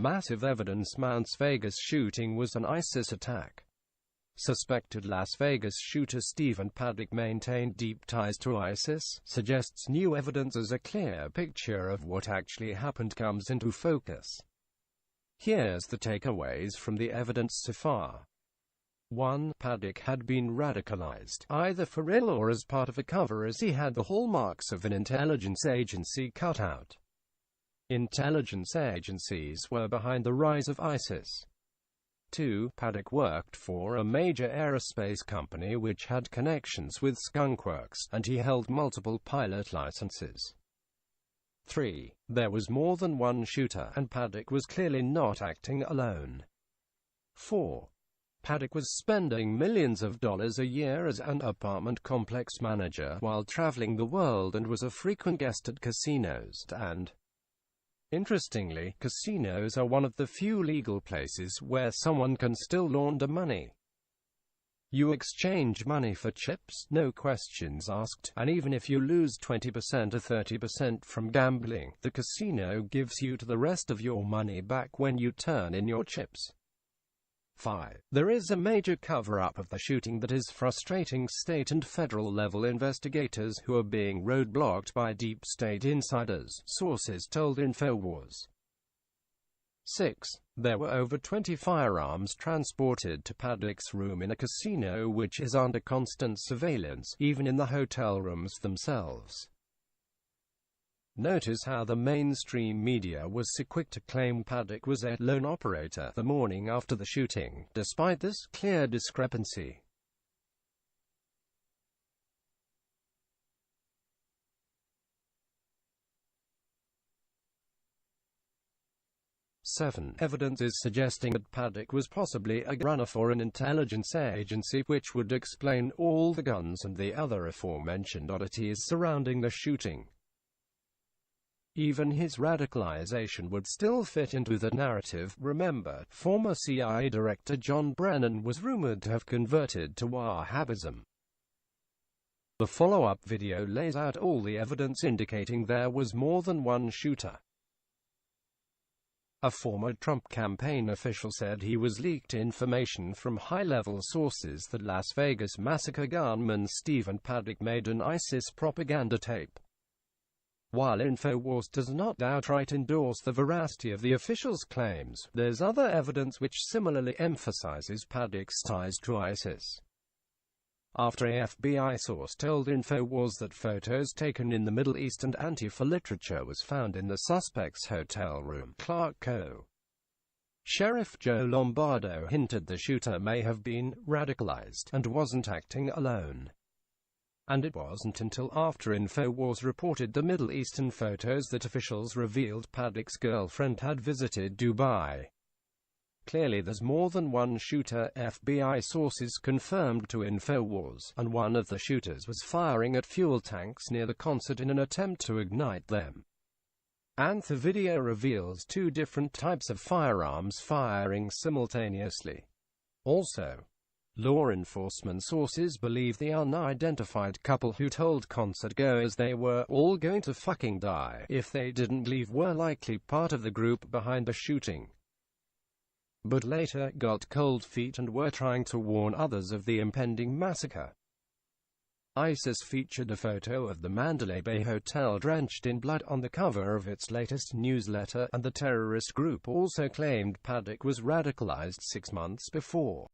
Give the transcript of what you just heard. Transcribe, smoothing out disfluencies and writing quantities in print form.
Massive evidence Las Vegas shooting was an ISIS attack. Suspected Las Vegas shooter Stephen Paddock maintained deep ties to ISIS, suggests new evidence as a clear picture of what actually happened comes into focus. Here's the takeaways from the evidence so far. 1. Paddock had been radicalized, either for real or as part of a cover, as he had the hallmarks of an intelligence agency cutout. Intelligence agencies were behind the rise of ISIS. 2. Paddock worked for a major aerospace company which had connections with skunkworks, and he held multiple pilot licenses. 3. There was more than one shooter, and Paddock was clearly not acting alone. 4. Paddock was spending millions of dollars a year as an apartment complex manager while traveling the world and was a frequent guest at casinos, and interestingly, casinos are one of the few legal places where someone can still launder money. You exchange money for chips, no questions asked, and even if you lose 20% or 30% from gambling, the casino gives you the rest of your money back when you turn in your chips. 5. There is a major cover-up of the shooting that is frustrating state and federal level investigators who are being roadblocked by deep state insiders, sources told InfoWars. 6. There were over 20 firearms transported to Paddock's room in a casino which is under constant surveillance, even in the hotel rooms themselves. Notice how the mainstream media was so quick to claim Paddock was a lone operator the morning after the shooting, despite this clear discrepancy. Evidence is suggesting that Paddock was possibly a runner for an intelligence agency, which would explain all the guns and the other aforementioned oddities surrounding the shooting. Even his radicalization would still fit into the narrative. Remember, former CIA Director John Brennan was rumored to have converted to Wahhabism. The follow-up video lays out all the evidence indicating there was more than one shooter. A former Trump campaign official said he was leaked information from high-level sources that Las Vegas massacre gunman Stephen Paddock made an ISIS propaganda tape. While InfoWars does not outright endorse the veracity of the official's claims, there's other evidence which similarly emphasizes Paddock's ties to ISIS. After a FBI source told InfoWars that photos taken in the Middle East and Antifa literature was found in the suspect's hotel room, Clark Co. Sheriff Joe Lombardo hinted the shooter may have been radicalized and wasn't acting alone. And it wasn't until after InfoWars reported the Middle Eastern photos that officials revealed Paddock's girlfriend had visited Dubai. Clearly there's more than one shooter, FBI sources confirmed to InfoWars, and one of the shooters was firing at fuel tanks near the concert in an attempt to ignite them. And the video reveals two different types of firearms firing simultaneously. Also, law enforcement sources believe the unidentified couple who told concert-goers they were all going to fucking die if they didn't leave were likely part of the group behind the shooting, but later got cold feet and were trying to warn others of the impending massacre. ISIS featured a photo of the Mandalay Bay Hotel drenched in blood on the cover of its latest newsletter, and the terrorist group also claimed Paddock was radicalized 6 months before.